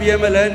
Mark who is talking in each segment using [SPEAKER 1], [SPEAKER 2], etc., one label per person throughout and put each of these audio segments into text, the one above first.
[SPEAKER 1] PMLN,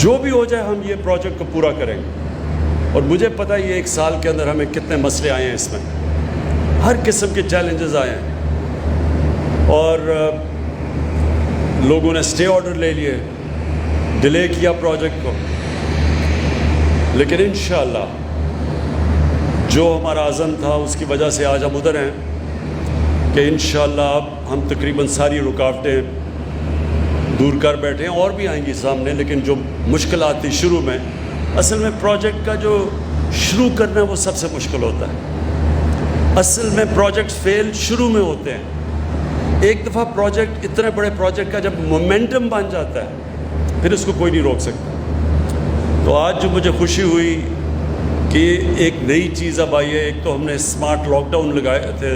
[SPEAKER 1] جو بھی ہو جائے ہم یہ پروجیکٹ کو پورا کریں گے. اور مجھے پتہ ہے یہ 1 سال کے اندر ہمیں کتنے مسئلے آئے ہیں، اس میں ہر قسم کے چیلنجز آئے ہیں، اور لوگوں نے اسٹے آرڈر لے لیے، ڈیلے کیا پروجیکٹ کو. لیکن انشاءاللہ جو ہمارا عزم تھا اس کی وجہ سے آج ہم ادھر ہیں کہ انشاءاللہ اب ہم تقریباً ساری رکاوٹیں دور کر بیٹھے ہیں، اور بھی آئیں گی سامنے. لیکن جو مشکلات تھی شروع میں، اصل میں پروجیکٹ کا جو شروع کرنا وہ سب سے مشکل ہوتا ہے. اصل میں پروجیکٹ فیل شروع میں ہوتے ہیں. ایک دفعہ پروجیکٹ، اتنے بڑے پروجیکٹ کا جب مومنٹم بن جاتا ہے پھر اس کو کوئی نہیں روک سکتا. تو آج جو مجھے خوشی ہوئی کہ ایک نئی چیز اب آئی ہے. ایک تو ہم نے اسمارٹ لاک ڈاؤن لگائے تھے،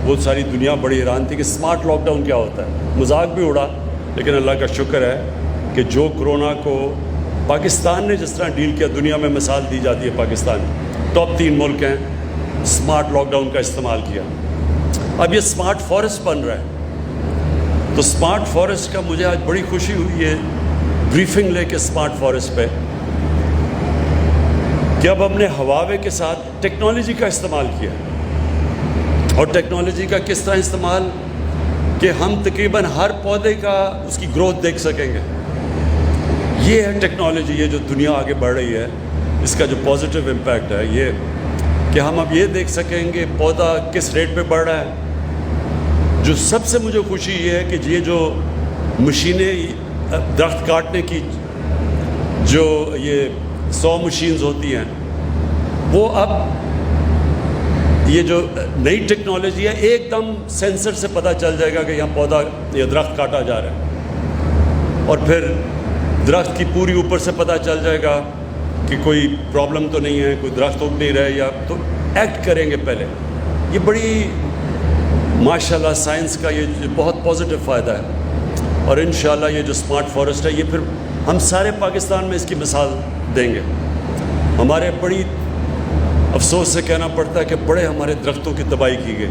[SPEAKER 1] وہ ساری دنیا بڑی حیران تھی کہ اسمارٹ لاک ڈاؤن کیا ہوتا ہے. مذاق بھی اڑا، لیکن اللہ کا شکر ہے کہ جو کرونا کو پاکستان نے جس طرح ڈیل کیا، دنیا میں مثال دی جاتی ہے. پاکستان ٹاپ 3 ملک ہیں، اسمارٹ لاک ڈاؤن کا استعمال کیا. اب یہ اسمارٹ فارسٹ بن رہا ہے، تو اسمارٹ فارسٹ کا مجھے آج بڑی خوشی ہوئی ہے بریفنگ لے کے اسمارٹ فارسٹ پہ، کہ اب ہم نے ہواوے کے ساتھ ٹیکنالوجی کا استعمال کیا. اور ٹیکنالوجی کا کس طرح استعمال کہ ہم تقریباً ہر پودے کا اس کی گروتھ دیکھ سکیں گے. یہ ہے ٹیکنالوجی، یہ جو دنیا آگے بڑھ رہی ہے، اس کا جو پازیٹیو امپیکٹ ہے یہ کہ ہم اب یہ دیکھ سکیں گے پودا کس ریٹ پہ بڑھ رہا ہے. جو سب سے مجھے خوشی یہ ہے کہ یہ جو مشینیں درخت کاٹنے کی، جو یہ 100 مشینز ہوتی ہیں، وہ اب یہ جو نئی ٹیکنالوجی ہے ایک دم سینسر سے پتہ چل جائے گا کہ یہاں پودا، یہ درخت کاٹا جا رہا ہے. اور پھر درخت کی پوری اوپر سے پتہ چل جائے گا کہ کوئی پرابلم تو نہیں ہے، کوئی درخت اگ نہیں رہے، یا تو ایکٹ کریں گے پہلے. یہ بڑی ماشاءاللہ سائنس کا یہ بہت پازیٹیو فائدہ ہے. اور انشاءاللہ یہ جو اسمارٹ فارسٹ ہے یہ پھر ہم سارے پاکستان میں اس کی مثال دیں گے. ہمارے بڑی افسوس سے کہنا پڑتا ہے کہ بڑے ہمارے درختوں کی تباہی کی گئی.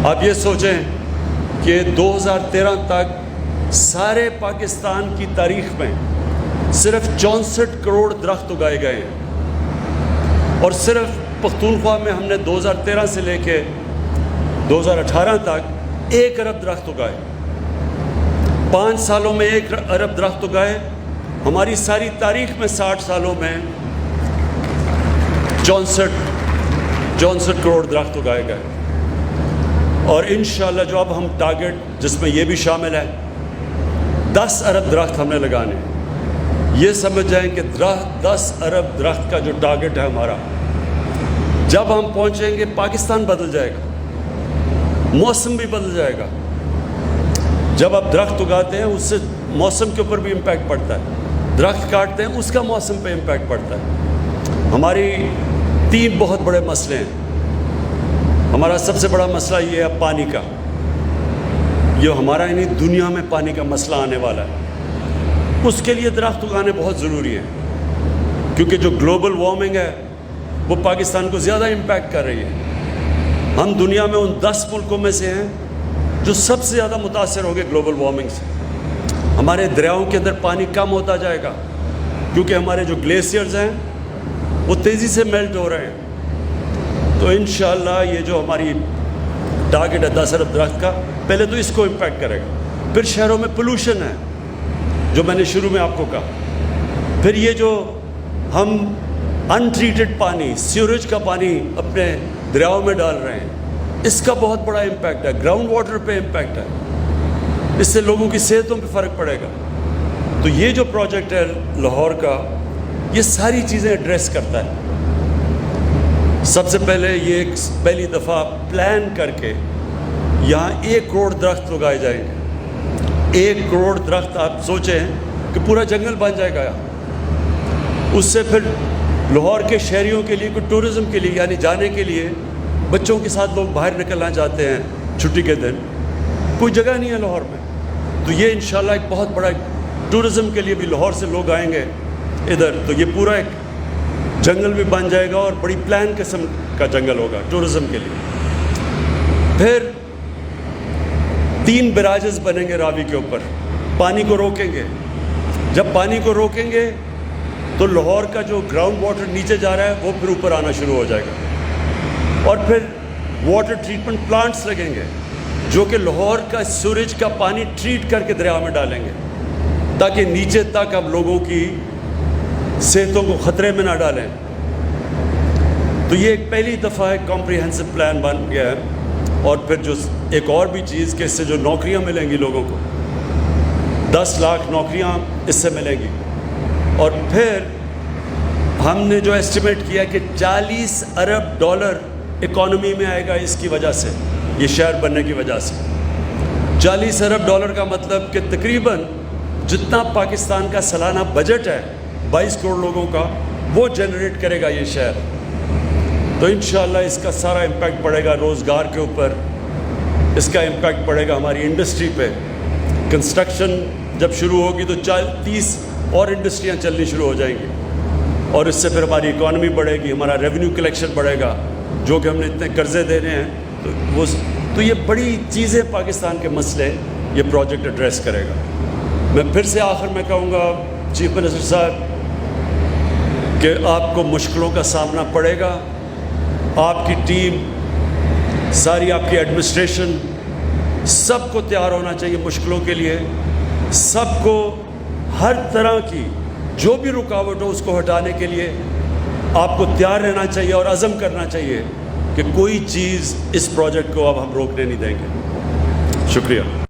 [SPEAKER 1] آپ یہ سوچیں کہ 2013 تک سارے پاکستان کی تاریخ میں صرف 64 کروڑ درخت اگائے گئے ہیں، اور صرف پختونخوا میں ہم نے 2013 سے لے کے 2018 تک 1 ارب درخت اگائے. 5 سالوں میں 1 ارب درخت اگائے. ہماری ساری تاریخ میں 60 سالوں میں 64 کروڑ درخت اگائے گئے. اور انشاءاللہ جو اب ہم ٹارگٹ، جس میں یہ بھی شامل ہے، 10 ارب درخت ہم نے لگانے. یہ سمجھ جائیں کہ 10 ارب درخت کا جو ٹارگٹ ہے ہمارا، جب ہم پہنچیں گے پاکستان بدل جائے گا، موسم بھی بدل جائے گا. جب آپ درخت اگاتے ہیں اس سے موسم کے اوپر بھی امپیکٹ پڑتا ہے، درخت کاٹتے ہیں اس کا موسم پہ امپیکٹ پڑتا ہے. ہماری 3 بہت بڑے مسئلے ہیں. ہمارا سب سے بڑا مسئلہ یہ ہے پانی کا. یہ ہمارا یعنی دنیا میں پانی کا مسئلہ آنے والا ہے. اس کے لیے درخت اگانے بہت ضروری ہیں، کیونکہ جو گلوبل وارمنگ ہے وہ پاکستان کو زیادہ امپیکٹ کر رہی ہے. ہم دنیا میں ان 10 ملکوں میں سے ہیں جو سب سے زیادہ متاثر ہوں گے گلوبل وارمنگ سے. ہمارے دریاؤں کے اندر پانی کم ہوتا جائے گا، کیونکہ ہمارے جو گلیشیئرز ہیں وہ تیزی سے میلٹ ہو رہے ہیں. تو انشاءاللہ یہ جو ہماری ٹارگٹ ہے 10 ارب درخت کا، پہلے تو اس کو امپیکٹ کرے گا. پھر شہروں میں پولوشن ہے، جو میں نے شروع میں آپ کو کہا. پھر یہ جو ہم ان ٹریٹڈ پانی، سیوریج کا پانی اپنے دریاؤں میں ڈال رہے ہیں، اس کا بہت بڑا امپیکٹ ہے. گراؤنڈ واٹر پہ امپیکٹ ہے. اس سے لوگوں کی صحتوں پہ فرق پڑے گا. تو یہ جو پروجیکٹ ہے لاہور کا، یہ ساری چیزیں ایڈریس کرتا ہے. سب سے پہلے یہ ایک پہلی دفعہ پلان کر کے یہاں 1 کروڑ درخت لگائے جائیں گے. 1 کروڑ درخت آپ سوچیں کہ پورا جنگل بن جائے گا. اس سے پھر لاہور کے شہریوں کے لیے، کوئی ٹورزم کے لیے، یعنی جانے کے لیے، بچوں کے ساتھ لوگ باہر نکلنا چاہتے ہیں چھٹی کے دن، کوئی جگہ نہیں ہے لاہور میں. تو یہ انشاءاللہ ایک بہت بڑا ٹورزم کے لیے بھی لاہور سے لوگ آئیں گے ادھر. تو یہ پورا ایک جنگل بھی بن جائے گا، اور بڑی پلان قسم کا جنگل ہوگا ٹورزم کے لیے. پھر 3 براجز بنیں گے راوی کے اوپر، پانی کو روکیں گے. جب پانی کو روکیں گے تو لاہور کا جو گراؤنڈ واٹر نیچے جا رہا ہے وہ پھر اوپر آنا شروع ہو جائے گا، اور پھر واٹر ٹریٹمنٹ پلانٹس لگیں گے جو کہ لاہور کا سوریج کا پانی ٹریٹ کر کے دریا میں ڈالیں گے تاکہ نیچے تک اب لوگوں کی صحتوں کو خطرے میں نہ ڈالیں۔ تو یہ ایک پہلی دفعہ ایک کمپریہنسو پلان بن گیا ہے، اور پھر جو ایک اور بھی چیز کہ اس سے جو نوکریاں ملیں گی لوگوں کو، 10 لاکھ نوکریاں اس سے ملیں گی، اور پھر ہم نے جو ایسٹیمیٹ کیا کہ $40 ارب اکانومی میں آئے گا اس کی وجہ سے، یہ شہر بننے کی وجہ سے۔ $40 ارب کا مطلب کہ تقریباً جتنا پاکستان کا سالانہ بجٹ ہے 22 کروڑ لوگوں کا، وہ جنریٹ کرے گا یہ شہر۔ تو انشاءاللہ اس کا سارا امپیکٹ پڑے گا روزگار کے اوپر، اس کا امپیکٹ پڑے گا ہماری انڈسٹری پہ۔ کنسٹرکشن جب شروع ہوگی تو 30 اور انڈسٹریاں چلنی شروع ہو جائیں گی، اور اس سے پھر ہماری اکانومی بڑھے گی، ہمارا ریونیو کلیکشن بڑھے گا، جو کہ ہم نے اتنے قرضے دینے ہیں تو یہ بڑی چیزیں پاکستان کے مسئلے یہ پروجیکٹ ایڈریس کرے گا۔ میں پھر سے آخر میں کہوں گا چیف منسٹر صاحب کہ آپ کو مشکلوں کا سامنا پڑے گا، آپ کی ٹیم، ساری آپ کی ایڈمنسٹریشن، سب کو تیار ہونا چاہیے مشکلوں کے لیے، سب کو ہر طرح کی جو بھی رکاوٹ ہو اس کو ہٹانے کے لیے آپ کو تیار رہنا چاہیے اور عزم کرنا چاہیے کہ کوئی چیز اس پروجیکٹ کو اب ہم روکنے نہیں دیں گے۔ شکریہ۔